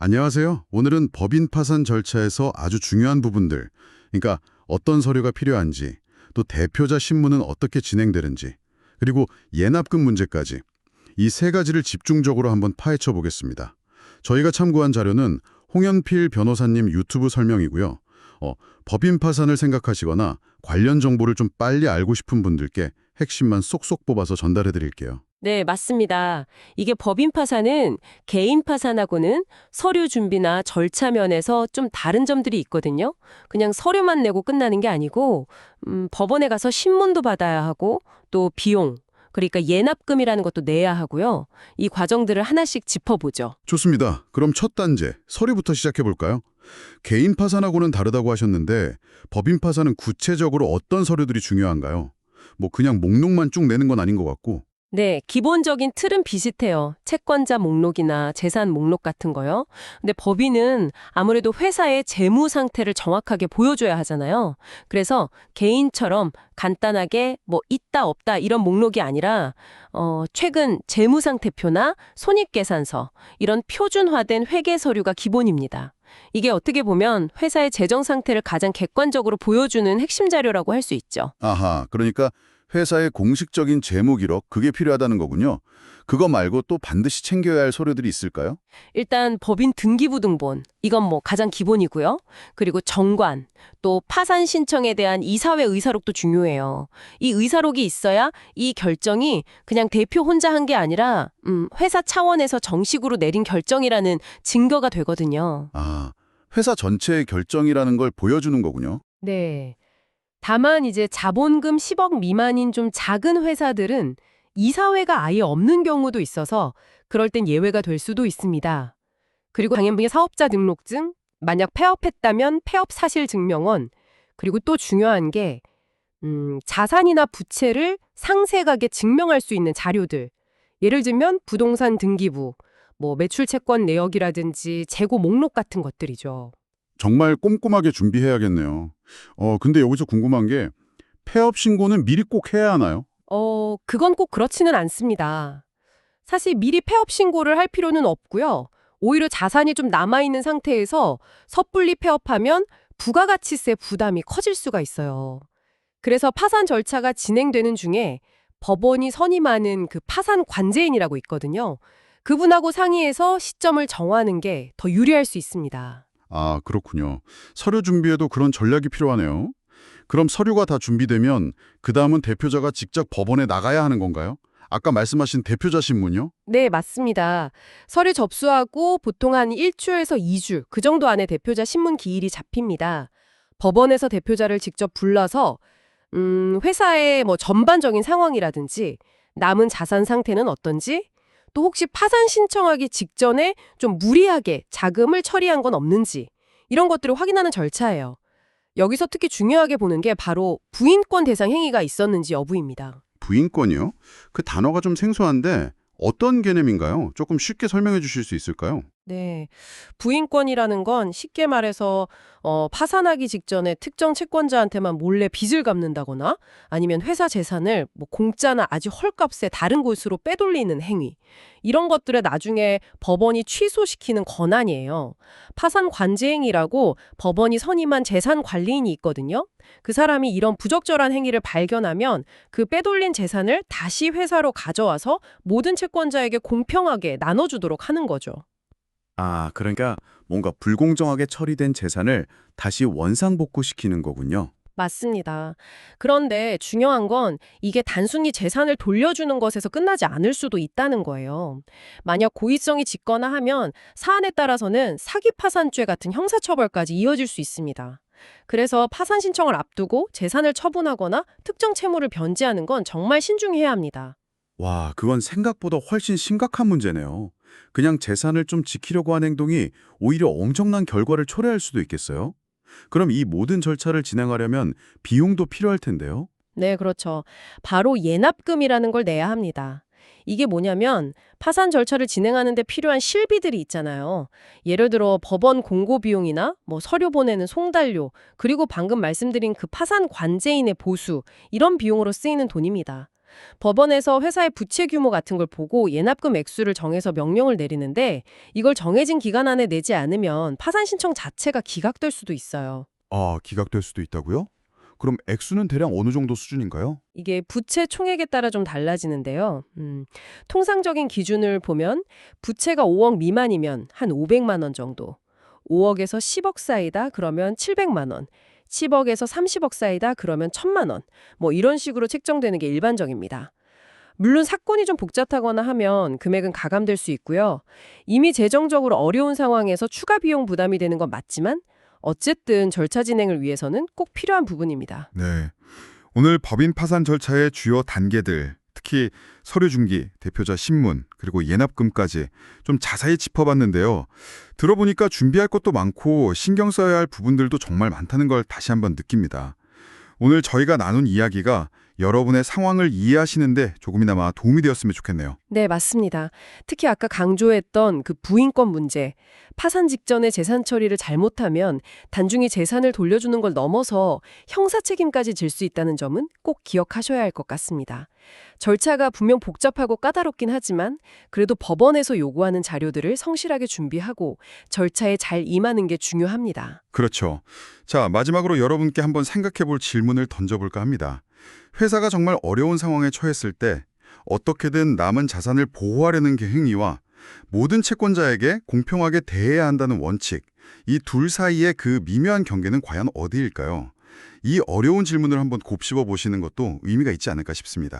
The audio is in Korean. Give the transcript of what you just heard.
안녕하세요. 오늘은 법인 파산 절차에서 아주 중요한 부분들, 그러니까 어떤 서류가 필요한지, 또 대표자 신문은 어떻게 진행되는지, 그리고 예납금 문제까지 이 세 가지를 집중적으로 한번 파헤쳐 보겠습니다. 저희가 참고한 자료는 홍현필 변호사님 유튜브 설명이고요. 법인 파산을 생각하시거나 관련 정보를 좀 빨리 알고 싶은 분들께 핵심만 쏙쏙 뽑아서 전달해 드릴게요. 네, 맞습니다. 이게 법인 파산은 개인 파산하고는 서류 준비나 절차 면에서 좀 다른 점들이 있거든요. 그냥 서류만 내고 끝나는 게 아니고 법원에 가서 신문도 받아야 하고 또 비용, 그러니까 예납금이라는 것도 내야 하고요. 이 과정들을 하나씩 짚어보죠. 좋습니다. 그럼 첫 단계, 서류부터 시작해 볼까요? 개인 파산하고는 다르다고 하셨는데 법인 파산은 구체적으로 어떤 서류들이 중요한가요? 뭐 그냥 목록만 쭉 내는 건 아닌 것 같고. 네, 기본적인 틀은 비슷해요. 채권자 목록이나 재산 목록 같은 거요. 근데 법인은 아무래도 회사의 재무 상태를 정확하게 보여줘야 하잖아요. 그래서 개인처럼 간단하게 뭐 있다 없다 이런 목록이 아니라 최근 재무 상태표나 손익계산서 이런 표준화된 회계 서류가 기본입니다. 이게 어떻게 보면 회사의 재정 상태를 가장 객관적으로 보여주는 핵심 자료라고 할 수 있죠. 아하, 그러니까 회사의 공식적인 재무 기록, 그게 필요하다는 거군요. 그거 말고 또 반드시 챙겨야 할 서류들이 있을까요? 일단 법인 등기부등본, 이건 뭐 가장 기본이고요. 그리고 정관, 또 파산 신청에 대한 이사회 의사록도 중요해요. 이 의사록이 있어야 이 결정이 그냥 대표 혼자 한 게 아니라 회사 차원에서 정식으로 내린 결정이라는 증거가 되거든요. 아, 회사 전체의 결정이라는 걸 보여주는 거군요. 네. 다만 이제 자본금 10억 미만인 좀 작은 회사들은 이사회가 아예 없는 경우도 있어서 그럴 땐 예외가 될 수도 있습니다. 그리고 당연히 사업자 등록증, 만약 폐업했다면 폐업 사실 증명원, 그리고 또 중요한 게 자산이나 부채를 상세하게 증명할 수 있는 자료들. 예를 들면 부동산 등기부, 뭐 매출 채권 내역이라든지 재고 목록 같은 것들이죠. 정말 꼼꼼하게 준비해야겠네요. 근데 여기서 궁금한 게 폐업 신고는 미리 꼭 해야 하나요? 그건 꼭 그렇지는 않습니다. 사실 미리 폐업 신고를 할 필요는 없고요. 오히려 자산이 좀 남아있는 상태에서 섣불리 폐업하면 부가가치세 부담이 커질 수가 있어요. 그래서 파산 절차가 진행되는 중에 법원이 선임하는 그 파산 관제인이라고 있거든요. 그분하고 상의해서 시점을 정하는 게 더 유리할 수 있습니다. 아, 그렇군요. 서류 준비에도 그런 전략이 필요하네요. 그럼 서류가 다 준비되면 그 다음은 대표자가 직접 법원에 나가야 하는 건가요? 아까 말씀하신 대표자 신문요? 네, 맞습니다. 서류 접수하고 보통 한 1주에서 2주, 그 정도 안에 대표자 신문 기일이 잡힙니다. 법원에서 대표자를 직접 불러서 회사의 뭐 전반적인 상황이라든지 남은 자산 상태는 어떤지, 또 혹시 파산 신청하기 직전에 좀 무리하게 자금을 처리한 건 없는지 이런 것들을 확인하는 절차예요. 여기서 특히 중요하게 보는 게 바로 부인권 대상 행위가 있었는지 여부입니다. 부인권이요? 그 단어가 좀 생소한데 어떤 개념인가요? 조금 쉽게 설명해 주실 수 있을까요? 네. 부인권이라는 건 쉽게 말해서 파산하기 직전에 특정 채권자한테만 몰래 빚을 갚는다거나 아니면 회사 재산을 뭐 공짜나 아주 헐값에 다른 곳으로 빼돌리는 행위. 이런 것들을 나중에 법원이 취소시키는 권한이에요. 파산 관제행위라고 법원이 선임한 재산 관리인이 있거든요. 그 사람이 이런 부적절한 행위를 발견하면 그 빼돌린 재산을 다시 회사로 가져와서 모든 채권자에게 공평하게 나눠주도록 하는 거죠. 아, 그러니까 뭔가 불공정하게 처리된 재산을 다시 원상복구시키는 거군요. 맞습니다. 그런데 중요한 건 이게 단순히 재산을 돌려주는 것에서 끝나지 않을 수도 있다는 거예요. 만약 고의성이 짙거나 하면 사안에 따라서는 사기파산죄 같은 형사처벌까지 이어질 수 있습니다. 그래서 파산 신청을 앞두고 재산을 처분하거나 특정 채무를 변제하는 건 정말 신중해야 합니다. 와, 그건 생각보다 훨씬 심각한 문제네요. 그냥 재산을 좀 지키려고 한 행동이 오히려 엄청난 결과를 초래할 수도 있겠어요? 그럼 이 모든 절차를 진행하려면 비용도 필요할 텐데요. 네, 그렇죠. 바로 예납금이라는 걸 내야 합니다. 이게 뭐냐면 파산 절차를 진행하는 데 필요한 실비들이 있잖아요. 예를 들어 법원 공고 비용이나 뭐 서류 보내는 송달료, 그리고 방금 말씀드린 그 파산 관제인의 보수, 이런 비용으로 쓰이는 돈입니다. 법원에서 회사의 부채 규모 같은 걸 보고 예납금 액수를 정해서 명령을 내리는데 이걸 정해진 기간 안에 내지 않으면 파산 신청 자체가 기각될 수도 있어요. 아, 기각될 수도 있다고요? 그럼 액수는 대략 어느 정도 수준인가요? 이게 부채 총액에 따라 좀 달라지는데요. 통상적인 기준을 보면 부채가 5억 미만이면 한 500만 원 정도, 5억에서 10억 사이다 그러면 700만 원, 10억에서 30억 사이다 그러면 1000만 원, 뭐 이런 식으로 책정되는 게 일반적입니다. 물론 사건이 좀 복잡하거나 하면 금액은 가감될 수 있고요. 이미 재정적으로 어려운 상황에서 추가 비용 부담이 되는 건 맞지만 어쨌든 절차 진행을 위해서는 꼭 필요한 부분입니다. 네. 오늘 법인 파산 절차의 주요 단계들, 특히 서류 중기, 대표자 신문, 그리고 예납금까지 좀 자세히 짚어봤는데요. 들어보니까 준비할 것도 많고 신경 써야 할 부분들도 정말 많다는 걸 다시 한번 느낍니다. 오늘 저희가 나눈 이야기가 여러분의 상황을 이해하시는데 조금이나마 도움이 되었으면 좋겠네요. 네, 맞습니다. 특히 아까 강조했던 그 부인권 문제, 파산 직전에 재산 처리를 잘못하면 단중이 재산을 돌려주는 걸 넘어서 형사 책임까지 질 수 있다는 점은 꼭 기억하셔야 할 것 같습니다. 절차가 분명 복잡하고 까다롭긴 하지만 그래도 법원에서 요구하는 자료들을 성실하게 준비하고 절차에 잘 임하는 게 중요합니다. 그렇죠. 자, 마지막으로 여러분께 한번 생각해 볼 질문을 던져볼까 합니다. 회사가 정말 어려운 상황에 처했을 때 어떻게든 남은 자산을 보호하려는 게 행위와 모든 채권자에게 공평하게 대해야 한다는 원칙, 이 둘 사이의 그 미묘한 경계는 과연 어디일까요? 이 어려운 질문을 한번 곱씹어 보시는 것도 의미가 있지 않을까 싶습니다.